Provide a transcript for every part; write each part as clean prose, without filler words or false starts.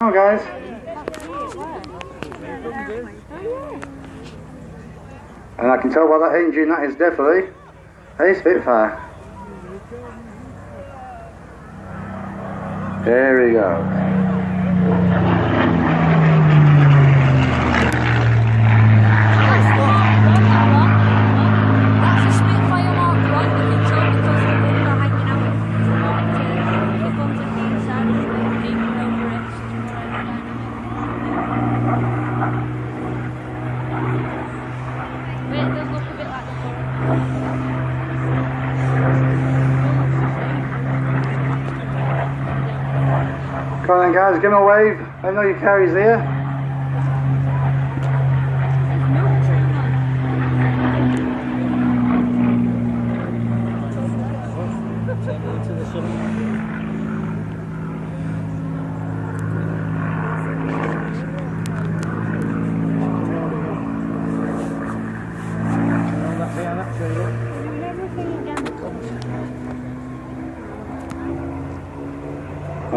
Come on, guys. And I can tell by that engine that is definitely a Spitfire. There we go. Come on then, guys, give him a wave. I know your carry's here.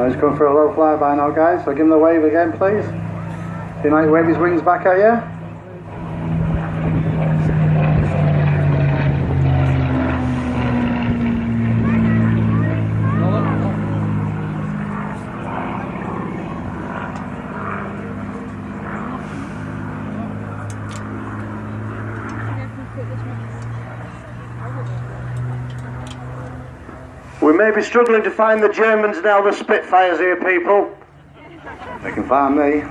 He's going for a low flyby now, guys, so give him the wave again, please. He might wave his wings back at you. We may be struggling to find the Germans now, the Spitfires here, people. They can find me.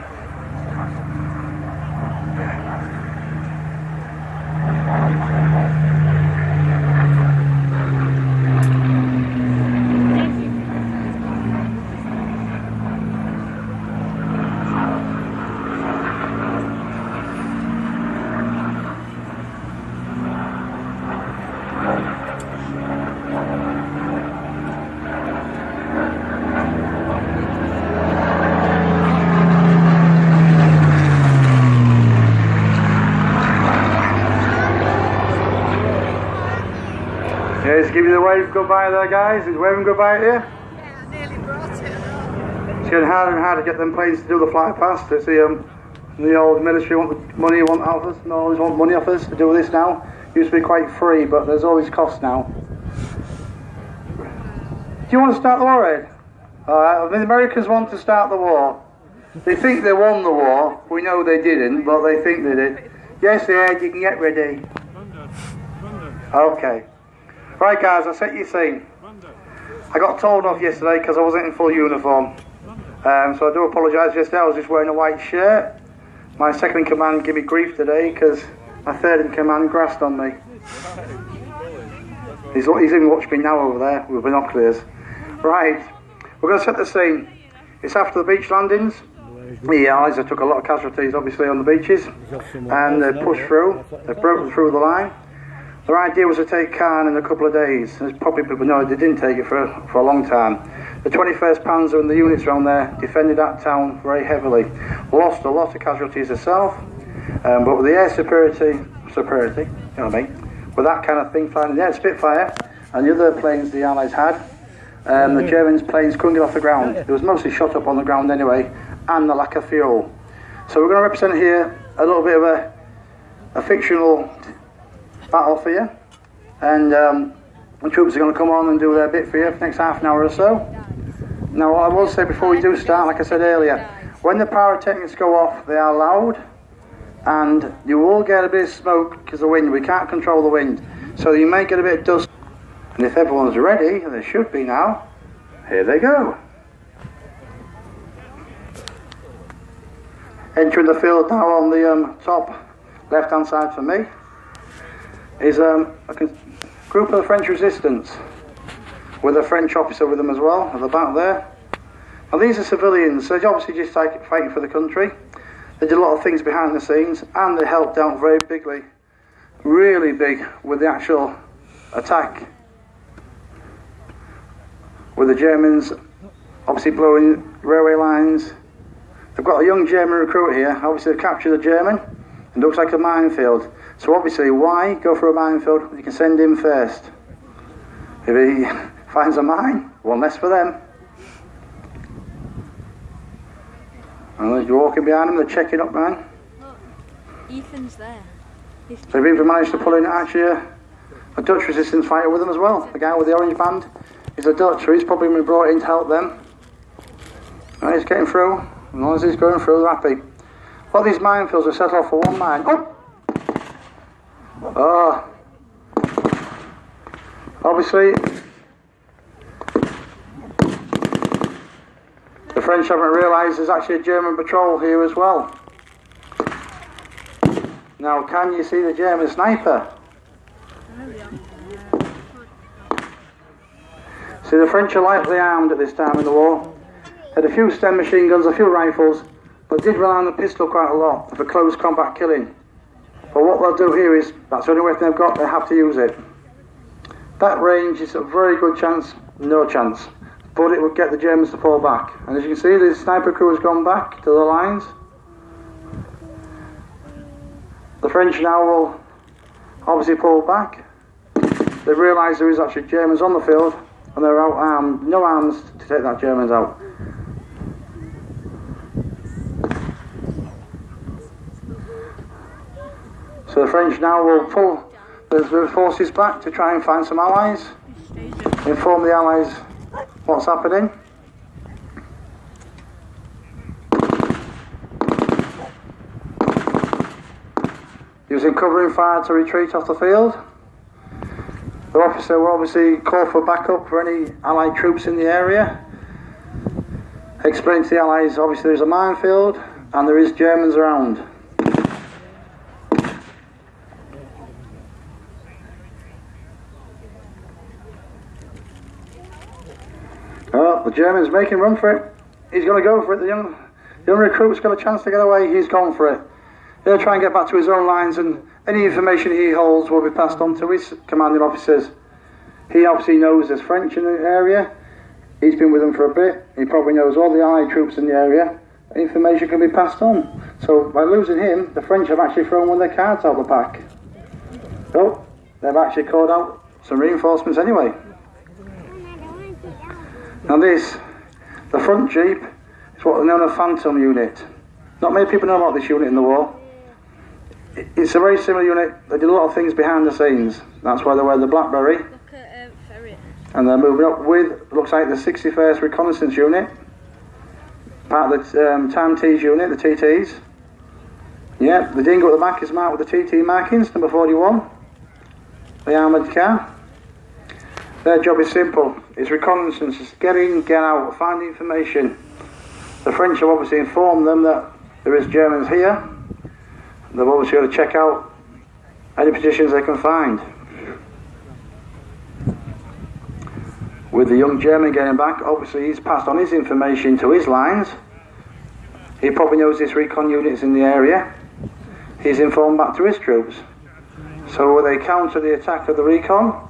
Yeah, he's giving you the wave goodbye there, guys. He's waving goodbye at you. Yeah, I nearly brought it. It's getting harder and harder to get them planes to do the fly past. It's the old military want money, want off us, and always want money off us to do this now. Used to be quite free, but there's always costs now. Do you want to start the war, Ed? The Americans want to start the war. They think they won the war. We know they didn't, but they think they did. Yes, Ed, you can get ready. Okay. Right, guys, I set you scene. I got told off yesterday because I wasn't in full uniform. So I do apologise. Yesterday I was just wearing a white shirt. My second in command gave me grief today because my third in command grassed on me. He's even watched me now over there with binoculars. Right, we're going to set the scene. It's after the beach landings. The Allies took a lot of casualties obviously on the beaches and they pushed through. They broke through the line. Their idea was to take Caen in a couple of days. As probably people know, they didn't take it for a long time. The 21st Panzer and the units around there defended that town very heavily. Lost a lot of casualties itself, but with the air superiority, you know what I mean, with that kind of thing flying, the air Spitfire and the other planes the Allies had, the Germans' planes couldn't get off the ground. It was mostly shot up on the ground anyway, and the lack of fuel. So we're going to represent here a little bit of a fictional battle for you, and the troops are going to come on and do their bit for you for the next half an hour or so. Now what I will say before we do start, like I said earlier, when the pyrotechnics go off, they are loud and you will get a bit of smoke because of the wind. We can't control the wind, so you may get a bit of dust. And if everyone's ready, and they should be now, here they go. Entering the field now on the top left hand side for me is a group of the French resistance with a French officer with them as well at the back there. Now these are civilians, so they're obviously just fighting for the country. They did a lot of things behind the scenes and they helped out very bigly, really big, with the actual attack. With the Germans obviously blowing railway lines. They've got a young German recruit here, obviously they've captured a German. It looks like a minefield. So obviously, why go for a minefield? You can send him first. If he finds a mine, one less for them. And they're walking behind them, they're checking up, man. Look, Ethan's there. So they've even managed to pull in actually a Dutch resistance fighter with them as well. The guy with the orange band is a Dutch, so he's probably been brought in to help them. And he's getting through. As long as he's going through, they're happy. A lot of these minefields are set off for one mine. Oh! Obviously, the French haven't realised there's actually a German patrol here as well. Now, can you see the German sniper? See, the French are lightly armed at this time in the war. Had a few Sten machine guns, a few rifles, but did rely on the pistol quite a lot for close combat killing. But what they'll do here is, that's the only weapon they've got, they have to use it. That range is a very good chance, no chance, but it would get the Germans to fall back. And as you can see, the sniper crew has gone back to the lines. The French now will obviously pull back. They realise there is actually Germans on the field, and they're out armed, no arms to take that Germans out. So the French now will pull the forces back to try and find some allies, inform the allies what's happening. Using covering fire to retreat off the field. The officer will obviously call for backup for any allied troops in the area. Explain to the allies obviously there's a minefield and there is Germans around. Oh, the German's making run for it. He's going to go for it. The young recruit's got a chance to get away. He's gone for it. He'll try and get back to his own lines, and any information he holds will be passed on to his commanding officers. He obviously knows there's French in the area. He's been with them for a bit. He probably knows all the Allied troops in the area. Information can be passed on. So by losing him, the French have actually thrown one of their cards out of the pack. Oh, they've actually called out some reinforcements anyway. Now this, the front jeep, is what is known as a Phantom unit. Not many people know about this unit in the war. It's a very similar unit. They did a lot of things behind the scenes. That's why they wear the Blackberry. Look at Ferret. And they're moving up with, looks like the 61st Reconnaissance Unit. Part of the Time T's unit, the TTs. Yeah, the dingo at the back is marked with the TT markings, number 41. The armoured car. Their job is simple. It's reconnaissance. It's get in, get out, find information. The French have obviously informed them that there is Germans here. They've obviously got to check out any positions they can find. With the young German getting back, obviously he's passed on his information to his lines. He probably knows this recon unit's in the area. He's informed back to his troops. So will they counter the attack of the recon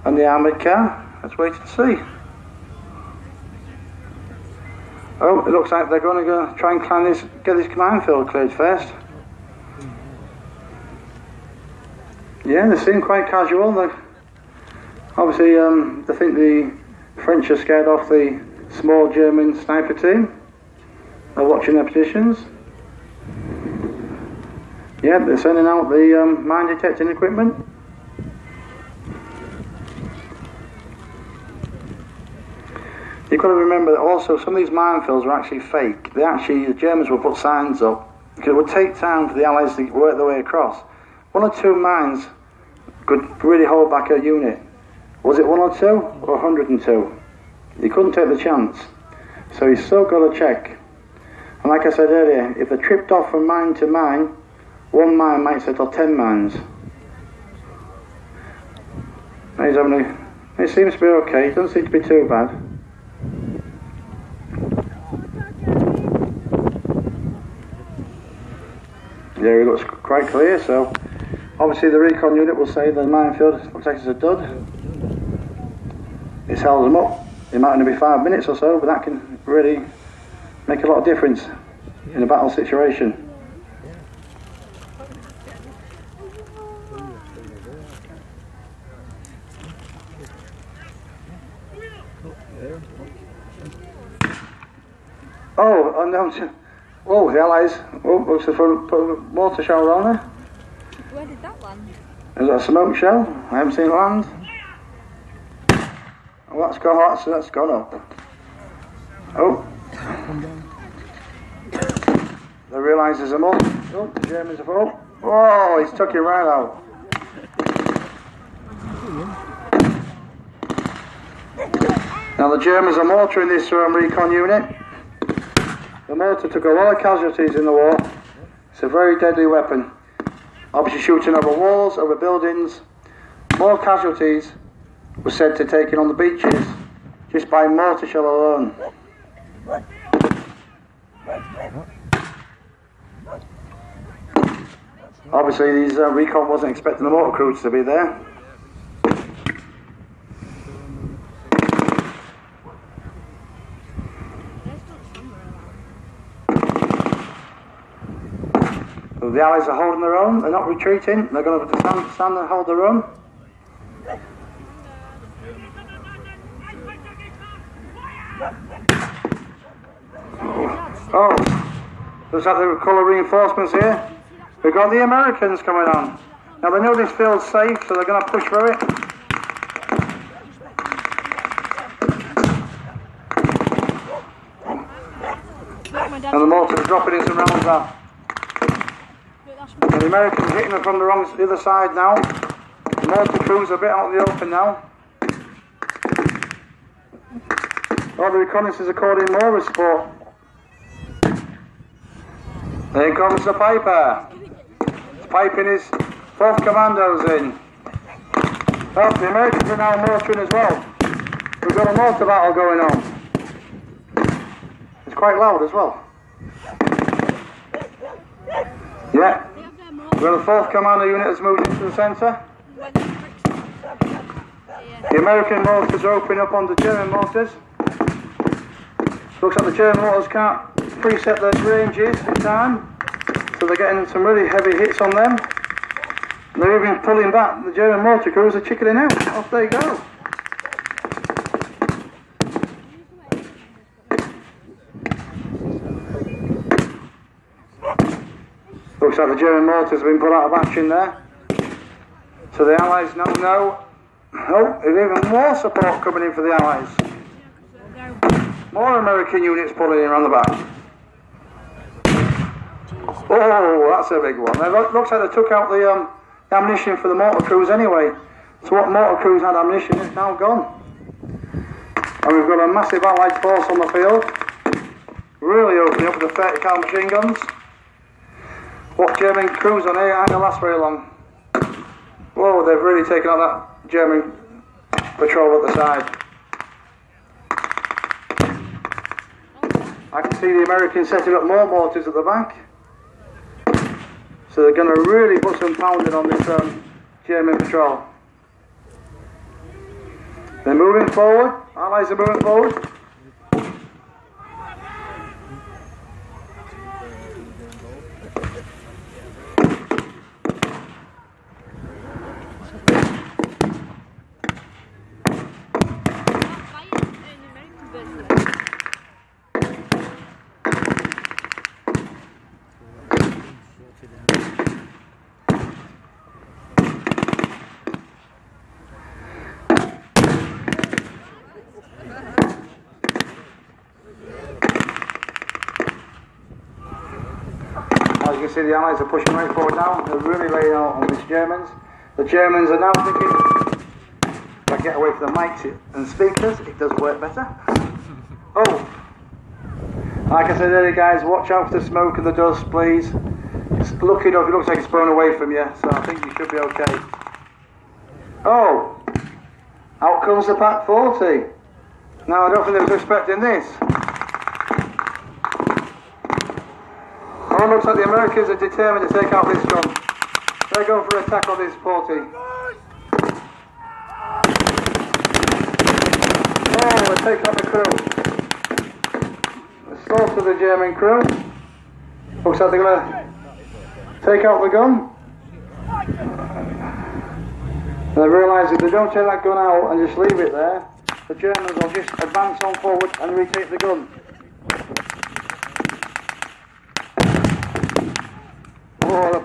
and the armoured car? Let's wait and see. Oh, it looks like they're going to go try and climb this, get this minefield cleared first. Yeah, they seem quite casual. They're obviously, they think the French are scared off the small German sniper team. They're watching their positions. Yeah, they're sending out the mine detecting equipment. You've got to remember that also some of these minefields are actually fake. The Germans will put signs up because it would take time for the Allies to work their way across. 1 or 2 mines could really hold back a unit. Was it 1 or 2 or 102? You couldn't take the chance. So you still got to check. And like I said earlier, if they're tripped off from mine to mine, 1 mine might settle 10 mines. It seems to be okay. It doesn't seem to be too bad. Yeah, it looks quite clear, so obviously the recon unit will say the minefield looks like it's a dud. It's held them up. It might only be 5 minutes or so, but that can really make a lot of difference in a battle situation. Oh, Oh, the Allies. Oh, looks like they put a mortar shell around there. Where did that land? Is that a smoke shell? I haven't seen it land. Oh, that's gone up. Oh. They realise there's a more. Oh, the Germans have. Oh, he's took it right out. Now the Germans are mortaring this recon unit. The mortar took a lot of casualties in the war. It's a very deadly weapon. Obviously shooting over walls, over buildings. More casualties were said to taken on the beaches just by mortar shell alone. Obviously these recon wasn't expecting the mortar crews to be there. So the Allies are holding their own, they're not retreating, they're going to have to stand and hold their own. Oh, looks like they've colour reinforcements here. We've got the Americans coming on. Now they know this field's safe, so they're going to push through it. And the mortars are dropping in some rounds now. And the Americans hitting them from the other side now. The mortar crews are a bit out in the open now. Oh, the reconnaissance are calling more with support. There comes the Piper. He's piping his 4th Commandos in. Oh, the Americans are now mortaring as well. We've got a mortar battle going on. It's quite loud as well. Yeah. We've got a 4th Commando unit that's moved into the centre. The American mortars are opening up on the German mortars. Looks like the German mortars can't preset their ranges this time, so they're getting some really heavy hits on them. And they're even pulling back. The German mortar crews are chickening out. Off they go. Looks like the German mortars have been put out of action there. So the Allies now know. Oh, there's even more support coming in for the Allies. More American units pulling in around the back. Oh, that's a big one. It looks like they took out the ammunition for the mortar crews anyway. So what mortar crews had ammunition is now gone. And we've got a massive Allied force on the field. Really opening up with the 30 cal machine guns. What German crews on here ain't going to last very long. Whoa, they've really taken out that German patrol at the side. I can see the Americans setting up more mortars at the back. So they're going to really put some pounding on this German patrol. They're moving forward. Allies are moving forward. As you can see, the Allies are pushing right forward now. They're really laying out on these Germans. The Germans are now thinking, if I get away from the mics and speakers, it does work better. Oh! Like I said earlier, guys, watch out for the smoke and the dust, please. It's lucky enough, it looks like it's blown away from you, so I think you should be okay. Oh! Out comes the Pack 40. Now, I don't think they was expecting this. Oh, it looks like the Americans are determined to take out this gun. They're going for an attack on this 40. Oh, they're taking out the crew. They slaughter the German crew. Looks like they're going to take out the gun. And they realise if they don't take that gun out and just leave it there, the Germans will just advance on forward and retake the gun.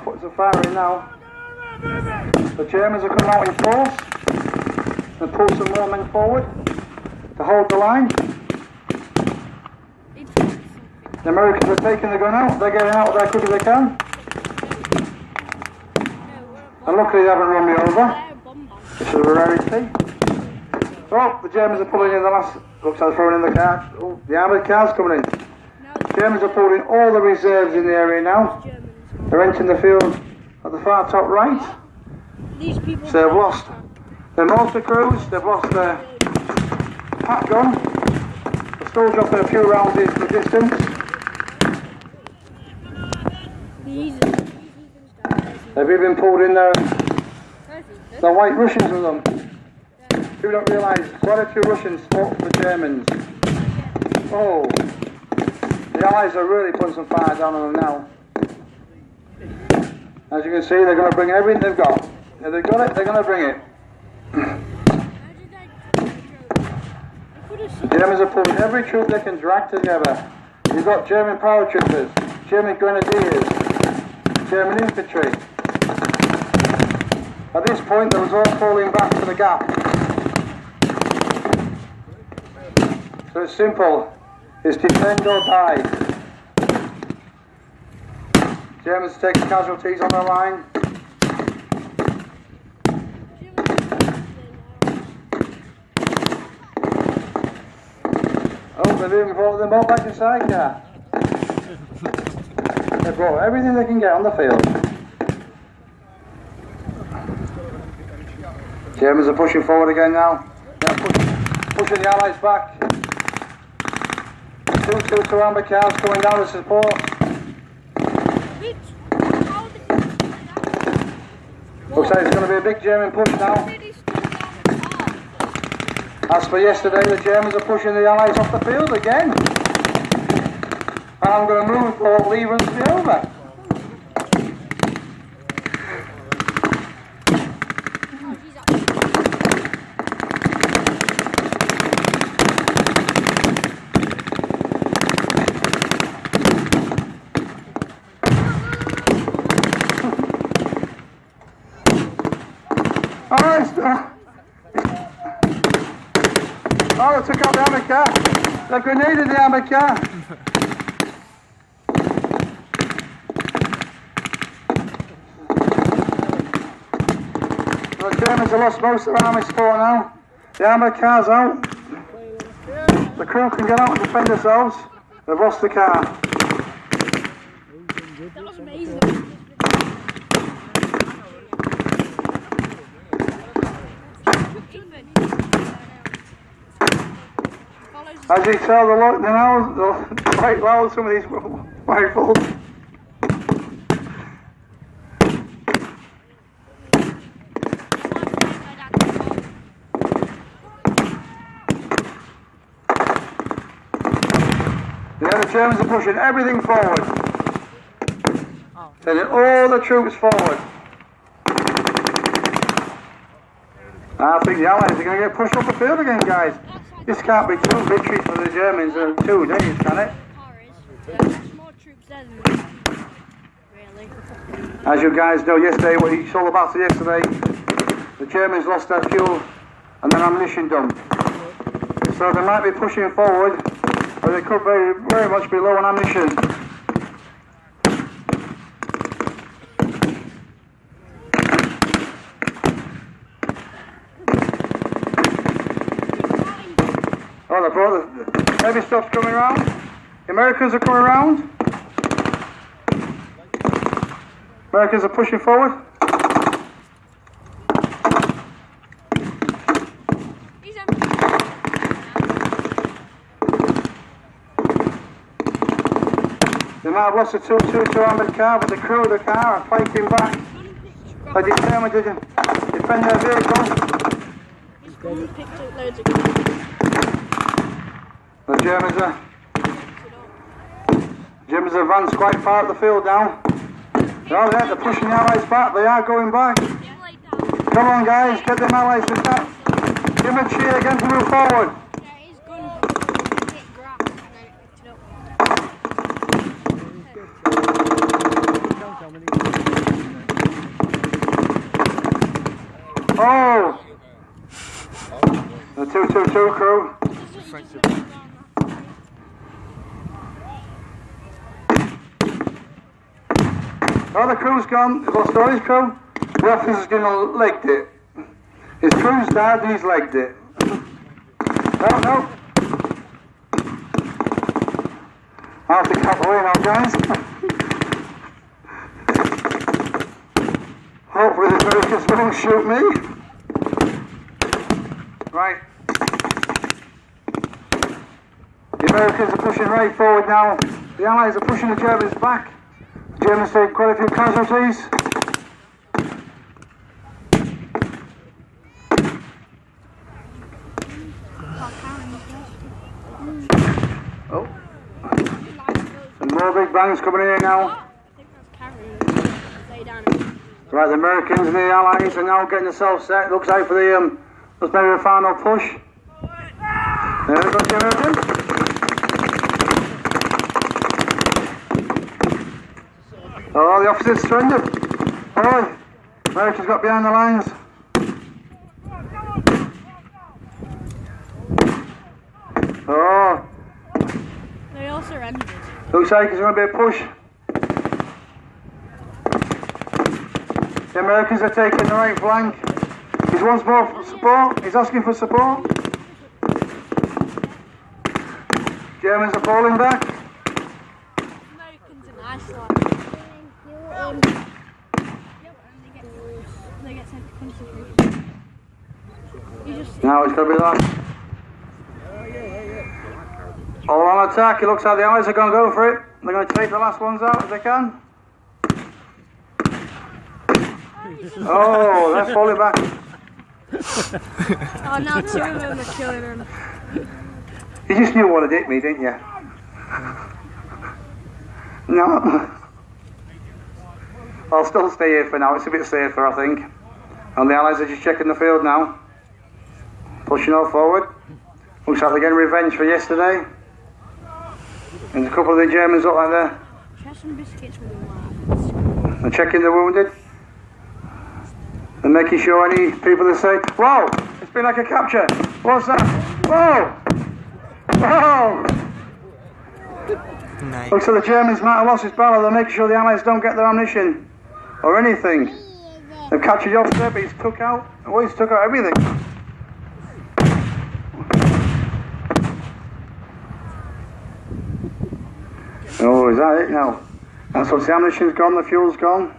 putting some fire in now. The Germans are coming out in force and pull some more men forward to hold the line. The Americans are taking the gun out, they're getting out there as quick as they can. And luckily they haven't run me over, which is a rarity. Oh, the Germans are pulling in the last, looks like they're throwing in the car. Oh, the armoured car's coming in. The Germans are pulling all the reserves in the area now. They're entering the field at the far top right. So they've lost their mortar crews, they've lost their pat gun. They're still dropping a few rounds into the distance. They've even pulled in the white Russians with them. People don't realise quite a few Russians fought for the Germans. Oh, the Allies are really putting some fire down on them now. As you can see, they're going to bring everything they've got. If they've got it, they're going to bring it. The Germans are pulling every troop they can drag together. You've got German paratroopers, German grenadiers, German infantry. At this point, they was all falling back to the gap. So it's simple. It's defend or die. Germans take casualties on their line. Oh, they've even brought them all back inside car. They brought everything they can get on the field. Germans are pushing forward again now. They're pushing the Allies back. 2 armoured cars coming down to support. Looks like it's going to be a big German push now. As for yesterday, the Germans are pushing the Allies off the field again. And I'm going to move or leave and be over. Oh, they took out the armoured car. They grenaded the armoured car. The Germans have lost most of their army support now. The armoured car's out. The crew can get out and defend themselves. They've lost the car. That was amazing. As you tell, the quite loud, some of these rifles. The Germans are pushing everything forward. Sending all the troops forward. I think the Allies are going to get pushed off the field again, guys. This can't be 2 victories for the Germans in 2 days, can it? As you guys know, yesterday, what you saw the battle yesterday, the Germans lost their fuel and their ammunition dump. So they might be pushing forward, but they could very much be low on ammunition. Oh, they brought the heavy stuff's coming around. The Americans are coming around. Americans are pushing forward. They might have lost the 2 armoured car, but the crew of the car are fighting back. They're determined to defend their vehicle. The Germans have advanced quite far up the field now. Oh yeah, they're pushing the Allies back, they are going back. Come on guys, get them Allies to start. Give them a cheer again to move forward. 222 crew. Oh, the crew's gone. He's lost all his crew. The officer's gonna legged it. His crew's died and he's legged it. No, no. I'll have to cut away now, guys. Hopefully the Americans won't shoot me. Right. The Americans are pushing right forward now. The Allies are pushing the Germans back. The Germans take quite a few casualties. Oh. Some more big bangs coming in here now. Right, the Americans and the Allies are now getting themselves set. Looks like for the let's maybe a final push. There we go, the Americans. Oh, the officer's surrendered. Oh, Americans got behind the lines. Oh. They all surrendered. Looks like there's going to be a push. The Americans are taking the right flank. He wants more support. He's asking for support. Germans are falling back. Americans are nice, they get sent to concentration. Now it's going to be that. All on attack. It looks like the Allies are going to go for it. They're going to take the last ones out if they can. Oh, they're falling back. Oh, now two of them are killing him. You just knew what had hit me, didn't you? No. I'll still stay here for now. It's a bit safer, I think. And the Allies are just checking the field now. Pushing all forward. Looks like they're getting revenge for yesterday. There's a couple of the Germans up like there. Share some biscuits with them. They're checking the wounded. And making sure any people that say, whoa, it's been like a capture. What's that? Whoa! Whoa! Nice. Looks like the Germans might have lost this battle. They're making sure the Allies don't get their ammunition or anything. They've captured the officer, but he's took out. Well, he's took out everything. Oh, is that it now? That's what the ammunition's gone, the fuel's gone.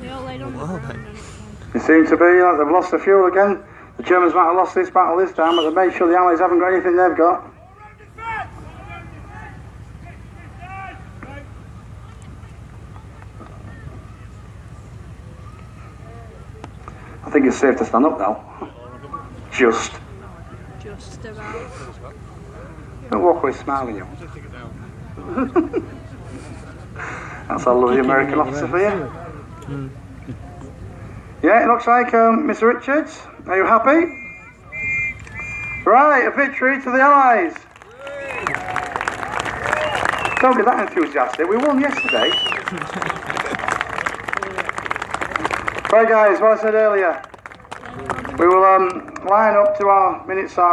They all laid on the ground. It seems to be like they've lost the fuel again. The Germans might have lost this battle this time, but they've made sure the Allies haven't got anything they've got. I think it's safe to stand up now. Just about. Don't walk away smiling, you. That's our lovely American officer for you. Yeah, it looks like Mr. Richards. Are you happy? Right, a victory to the Allies. Don't get that enthusiastic. We won yesterday. Right, guys, what I said earlier. We will line up to our minute silence.